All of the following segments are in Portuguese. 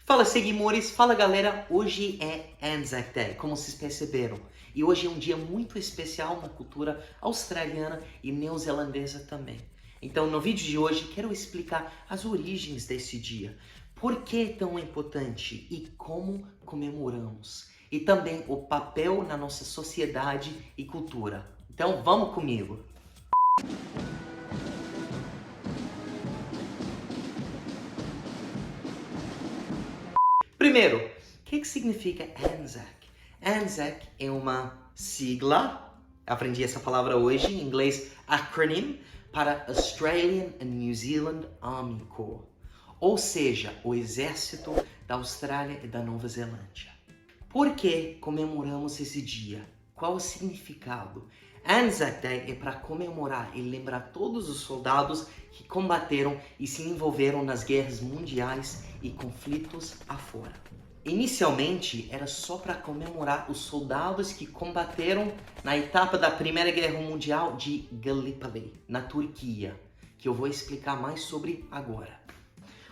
Fala seguimores, fala galera, hoje é Anzac Day, como vocês perceberam. E hoje é um dia muito especial na cultura australiana e neozelandesa também. Então no vídeo de hoje quero explicar as origens desse dia, por que é tão importante e como comemoramos. E também o papel na nossa sociedade e cultura. Então vamos comigo! Primeiro, o que significa Anzac? Anzac é uma sigla, aprendi essa palavra hoje, em inglês acronym, para Australian and New Zealand Army Corps, ou seja, o exército da Austrália e da Nova Zelândia. Por que comemoramos esse dia? Qual o significado? Anzac Day é para comemorar e lembrar todos os soldados que combateram e se envolveram nas guerras mundiais e conflitos afora. Inicialmente era só para comemorar os soldados que combateram na etapa da Primeira Guerra Mundial de Gallipoli, na Turquia, que eu vou explicar mais sobre agora.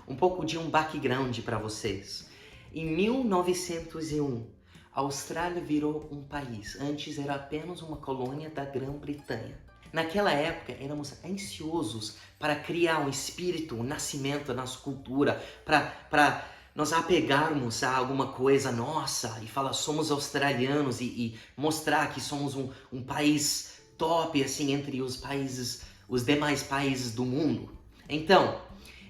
Um pouco de um background para vocês. Em 1901, a Austrália virou um país. Antes era apenas uma colônia da Grã-Bretanha. Naquela época, éramos ansiosos para criar um espírito, um nascimento da nossa cultura, para nós apegarmos a alguma coisa nossa e falar somos australianos e mostrar que somos um país top assim entre os demais países do mundo. Então,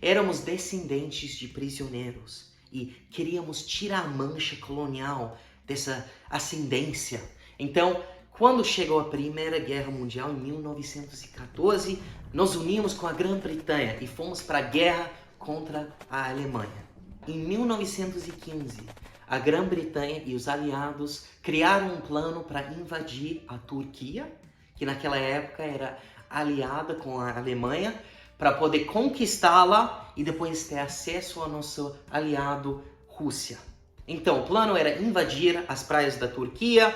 éramos descendentes de prisioneiros e queríamos tirar a mancha colonial dessa ascendência. Então, quando chegou a Primeira Guerra Mundial, em 1914, nos unimos com a Grã-Bretanha e fomos para a guerra contra a Alemanha. Em 1915, a Grã-Bretanha e os aliados criaram um plano para invadir a Turquia, que naquela época era aliada com a Alemanha, para poder conquistá-la e depois ter acesso ao nosso aliado Rússia. Então, o plano era invadir as praias da Turquia,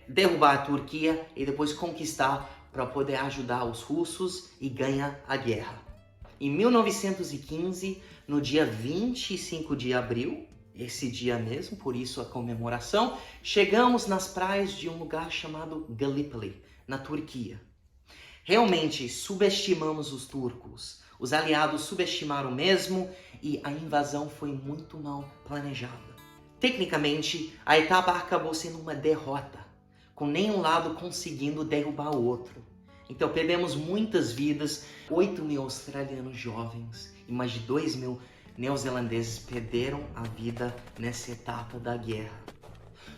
derrubar a Turquia e depois conquistar para poder ajudar os russos e ganhar a guerra. Em 1915, no dia 25 de abril, esse dia mesmo, por isso a comemoração, chegamos nas praias de um lugar chamado Gallipoli, na Turquia. Realmente subestimamos os turcos. Os aliados subestimaram mesmo e a invasão foi muito mal planejada. Tecnicamente, a etapa acabou sendo uma derrota, com nenhum lado conseguindo derrubar o outro. Então perdemos muitas vidas, 8.000 australianos jovens e mais de 2.000 neozelandeses perderam a vida nessa etapa da guerra.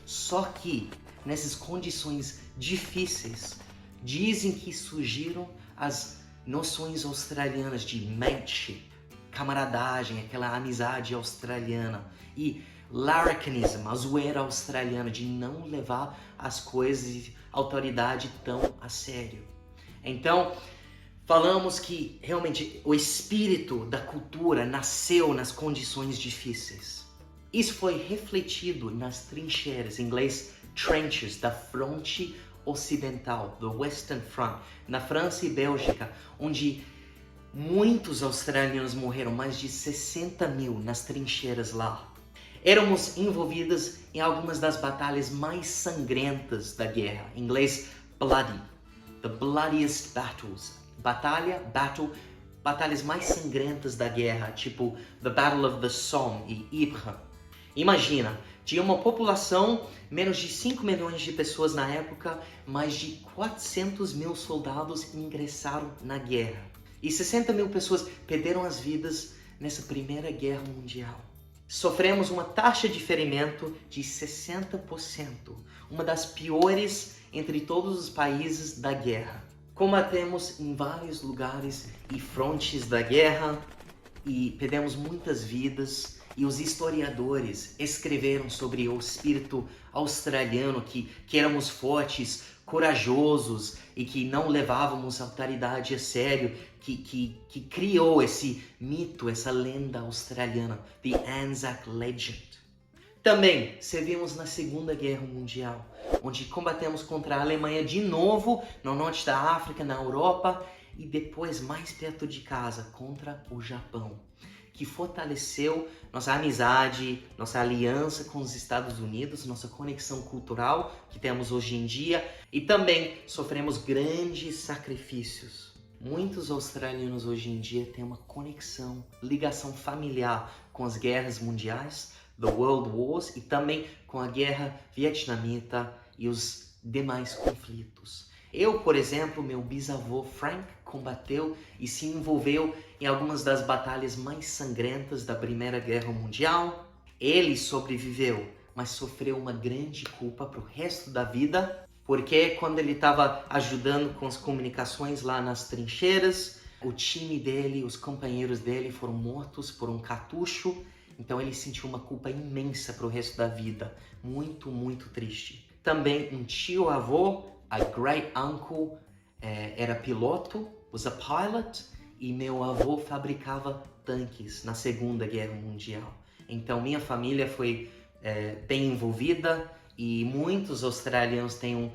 Só que, nessas condições difíceis, dizem que surgiram as noções australianas de mateship, camaradagem, aquela amizade australiana, e larrikinism, a zoeira australiana de não levar as coisas e a autoridade tão a sério. Então, falamos que realmente o espírito da cultura nasceu nas condições difíceis. Isso foi refletido nas trincheiras, em inglês trenches, da fronte ocidental, do Western Front, na França e Bélgica, onde muitos australianos morreram, mais de 60.000 nas trincheiras lá. Éramos envolvidos em algumas das batalhas mais sangrentas da guerra, em inglês bloody, the bloodiest battles, batalhas mais sangrentas da guerra, tipo the Battle of the Somme e Ypres. Imagina, tinha uma população, menos de 5 milhões de pessoas na época, mais de 400.000 soldados ingressaram na guerra. E 60.000 pessoas perderam as vidas nessa Primeira Guerra Mundial. Sofremos uma taxa de ferimento de 60%, uma das piores entre todos os países da guerra. Combatemos em vários lugares e frontes da guerra e perdemos muitas vidas. E os historiadores escreveram sobre o espírito australiano, que éramos fortes, corajosos e que não levávamos a autoridade a sério, que criou esse mito, essa lenda australiana, The Anzac Legend. Também servimos na Segunda Guerra Mundial, onde combatemos contra a Alemanha de novo, no norte da África, na Europa, e depois mais perto de casa, contra o Japão, que fortaleceu nossa amizade, nossa aliança com os Estados Unidos, nossa conexão cultural que temos hoje em dia, e também sofremos grandes sacrifícios. Muitos australianos hoje em dia têm uma conexão, ligação familiar com as guerras mundiais, the World Wars, e também com a guerra vietnamita e os demais conflitos. Eu, por exemplo, meu bisavô Frank combateu e se envolveu em algumas das batalhas mais sangrentas da Primeira Guerra Mundial. Ele sobreviveu, mas sofreu uma grande culpa para o resto da vida, porque quando ele estava ajudando com as comunicações lá nas trincheiras, o time dele, os companheiros dele foram mortos por um cartucho, então ele sentiu uma culpa imensa para o resto da vida. Muito, muito triste. Também um tio-avô, a great uncle, era piloto, was a pilot, e meu avô fabricava tanques na Segunda Guerra Mundial. Então minha família foi bem envolvida e muitos australianos têm um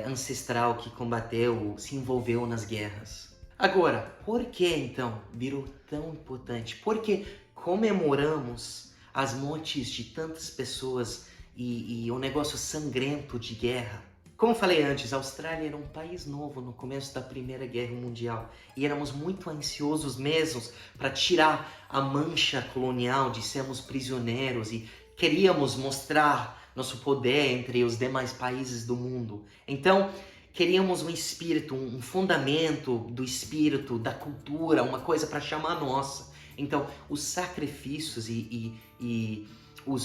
ancestral que combateu, se envolveu nas guerras. Agora, por que então virou tão importante? Por que comemoramos as mortes de tantas pessoas e o negócio sangrento de guerra? Como falei antes, a Austrália era um país novo no começo da Primeira Guerra Mundial e éramos muito ansiosos mesmo para tirar a mancha colonial de sermos prisioneiros e queríamos mostrar nosso poder entre os demais países do mundo. Então, queríamos um espírito, um fundamento do espírito, da cultura, uma coisa para chamar nossa. Então, os sacrifícios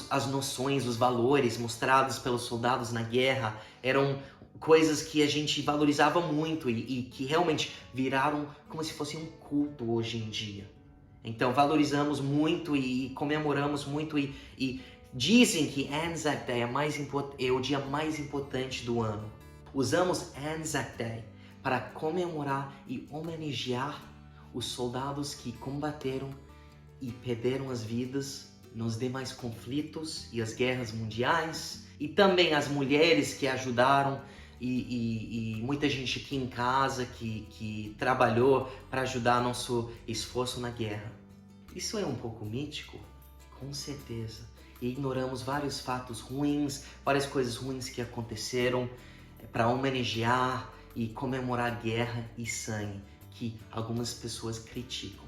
as noções, os valores mostrados pelos soldados na guerra eram coisas que a gente valorizava muito e que realmente viraram como se fosse um culto hoje em dia. Então valorizamos muito e comemoramos muito e dizem que Anzac Day é o dia mais importante do ano. Usamos Anzac Day para comemorar e homenagear os soldados que combateram e perderam as vidas nos demais conflitos e as guerras mundiais, e também as mulheres que ajudaram e muita gente aqui em casa que trabalhou para ajudar nosso esforço na guerra. Isso é um pouco mítico? Com certeza. E ignoramos vários fatos ruins, várias coisas ruins que aconteceram para homenagear e comemorar guerra e sangue, que algumas pessoas criticam.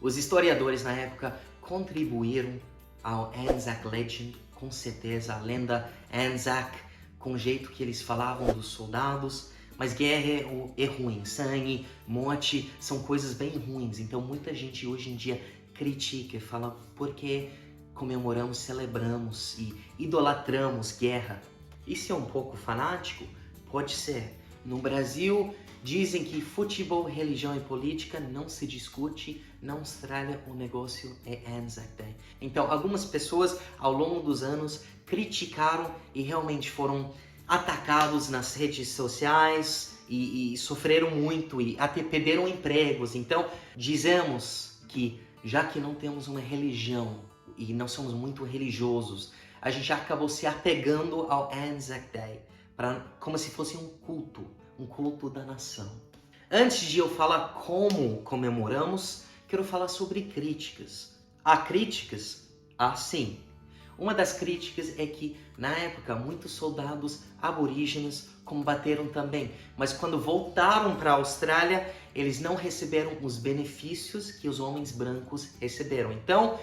Os historiadores na época contribuíram ao Anzac Legend, com certeza, a lenda Anzac, com o jeito que eles falavam dos soldados, mas guerra é ruim, sangue, morte, são coisas bem ruins, então muita gente hoje em dia critica e fala por que comemoramos, celebramos e idolatramos guerra. Isso é um pouco fanático? Pode ser. No Brasil, dizem que futebol, religião e política não se discute. Na Austrália, o negócio é Anzac Day. Então, algumas pessoas, ao longo dos anos, criticaram e realmente foram atacados nas redes sociais e sofreram muito e até perderam empregos. Então, dizemos que, já que não temos uma religião e não somos muito religiosos, a gente acabou se apegando ao Anzac Day, como se fosse um culto da nação. Antes de eu falar como comemoramos, quero falar sobre críticas. Há críticas? Ah, sim. Uma das críticas é que, na época, muitos soldados aborígenes combateram também, mas quando voltaram para a Austrália, eles não receberam os benefícios que os homens brancos receberam. Então,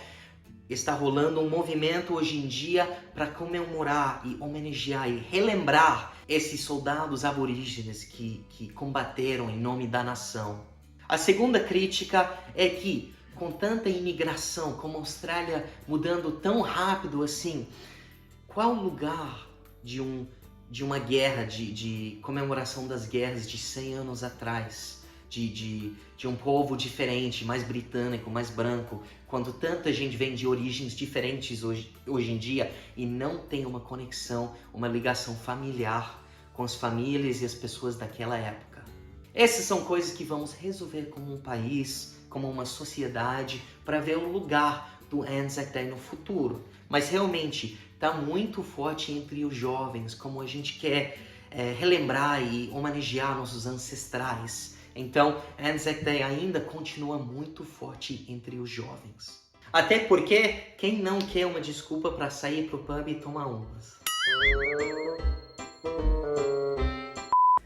está rolando um movimento hoje em dia para comemorar e homenagear e relembrar esses soldados aborígenes que combateram em nome da nação. A segunda crítica é que, com tanta imigração, como a Austrália mudando tão rápido assim, qual o lugar de uma guerra, de comemoração das guerras de 100 anos atrás? De um povo diferente, mais britânico, mais branco, quando tanta gente vem de origens diferentes hoje em dia e não tem uma conexão, uma ligação familiar com as famílias e as pessoas daquela época. Essas são coisas que vamos resolver como um país, como uma sociedade, para ver o lugar do Anzac Day no futuro. Mas realmente está muito forte entre os jovens, como a gente quer relembrar e homenagear nossos ancestrais. Então, Anzac Day ainda continua muito forte entre os jovens. Até porque, quem não quer uma desculpa para sair pro pub e tomar umas?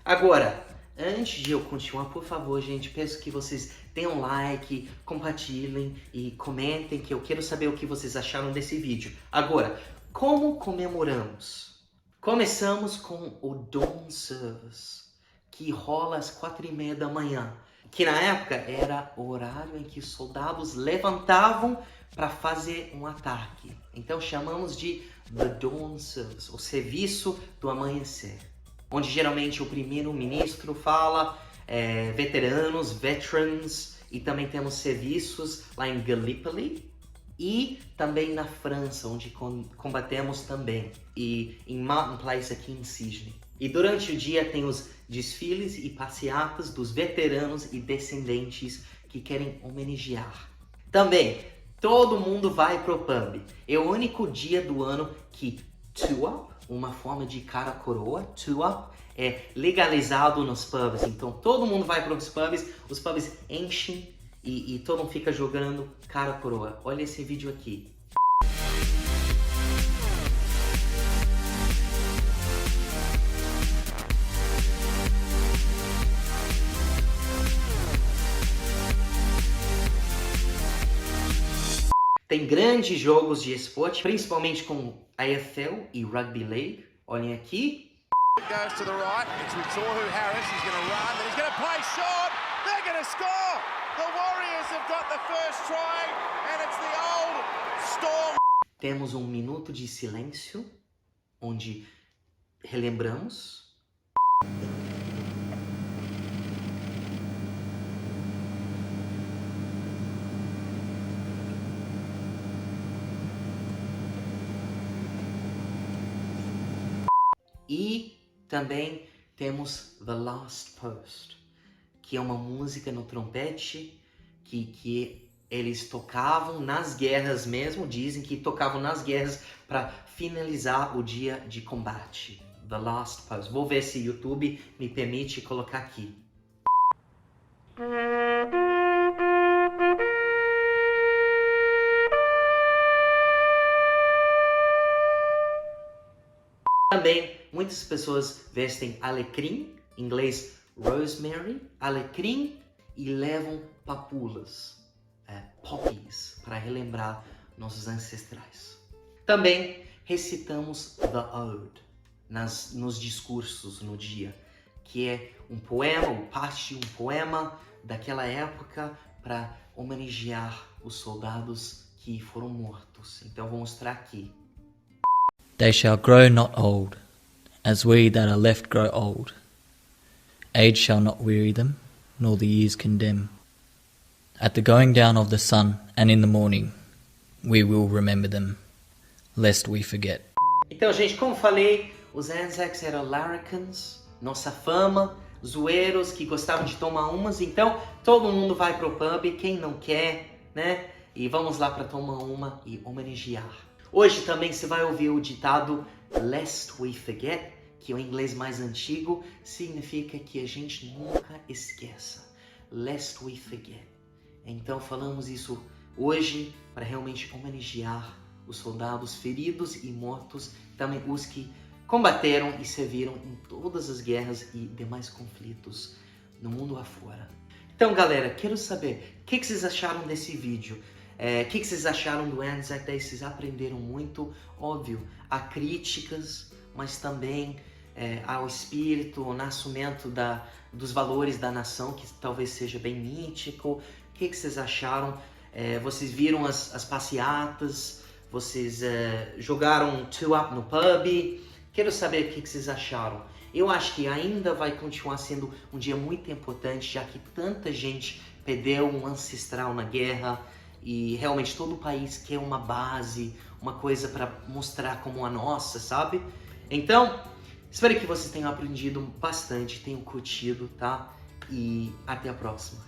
Agora, antes de eu continuar, por favor, gente, peço que vocês deem um like, compartilhem e comentem, que eu quero saber o que vocês acharam desse vídeo. Agora, como comemoramos? Começamos com o Dawn Service, que rola às 4:30 da manhã, que na época era o horário em que os soldados levantavam para fazer um ataque. Então chamamos de The Dawn Service, o serviço do amanhecer, onde geralmente o primeiro-ministro fala, veterans, e também temos serviços lá em Gallipoli e também na França, onde combatemos também, e em Mountain Place aqui em Sydney. E durante o dia tem os desfiles e passeatas dos veteranos e descendentes que querem homenagear. Também, todo mundo vai pro pub. É o único dia do ano que two-up, uma forma de cara coroa, two-up, é legalizado nos pubs. Então todo mundo vai para os pubs enchem e todo mundo fica jogando cara coroa. Olha esse vídeo aqui. Tem grandes jogos de esporte, principalmente com AFL e Rugby League. Olhem aqui. Goes to the right, it's with Tohu Harris, he's going to run, then he's going to play short, they're going to score! The Warriors have got the first try, and it's the old Storm. Temos um minuto de silêncio, onde relembramos. E também temos The Last Post, que é uma música no trompete que eles tocavam nas guerras mesmo, dizem que tocavam nas guerras para finalizar o dia de combate. The Last Post. Vou ver se o YouTube me permite colocar aqui. Também muitas pessoas vestem alecrim, em inglês rosemary, alecrim, e levam papulas, poppies, para relembrar nossos ancestrais. Também recitamos The Ode nos discursos no dia, que é um poema, ou parte de um poema daquela época para homenagear os soldados que foram mortos. Então vou mostrar aqui. They shall grow not old, as we that are left grow old. Age shall not weary them, nor the years condemn. At the going down of the sun and in the morning, we will remember them, lest we forget. Então, gente, como falei, os Anzacs eram larrikins, nossa fama, zoeiros que gostavam de tomar umas. Então, todo mundo vai pro pub, quem não quer, né? E vamos lá para tomar uma e homenagear. Hoje também você vai ouvir o ditado Lest we forget, que é o inglês mais antigo, significa que a gente nunca esqueça. Lest we forget. Então falamos isso hoje para realmente homenagear os soldados feridos e mortos, também os que combateram e serviram em todas as guerras e demais conflitos no mundo afora. Então, galera, quero saber o que vocês acharam desse vídeo. O que vocês acharam do Anzac Day? Vocês aprenderam muito? Óbvio, há críticas, mas também ao espírito, ao nascimento dos valores da nação, que talvez seja bem mítico. O que vocês acharam? Vocês viram as passeatas? Vocês jogaram two-up no pub? Quero saber o que vocês acharam. Eu acho que ainda vai continuar sendo um dia muito importante, já que tanta gente perdeu um ancestral na guerra. E realmente todo o país quer uma base, uma coisa para mostrar como a nossa, sabe? Então, espero que vocês tenham aprendido bastante, tenham curtido, tá? E até a próxima.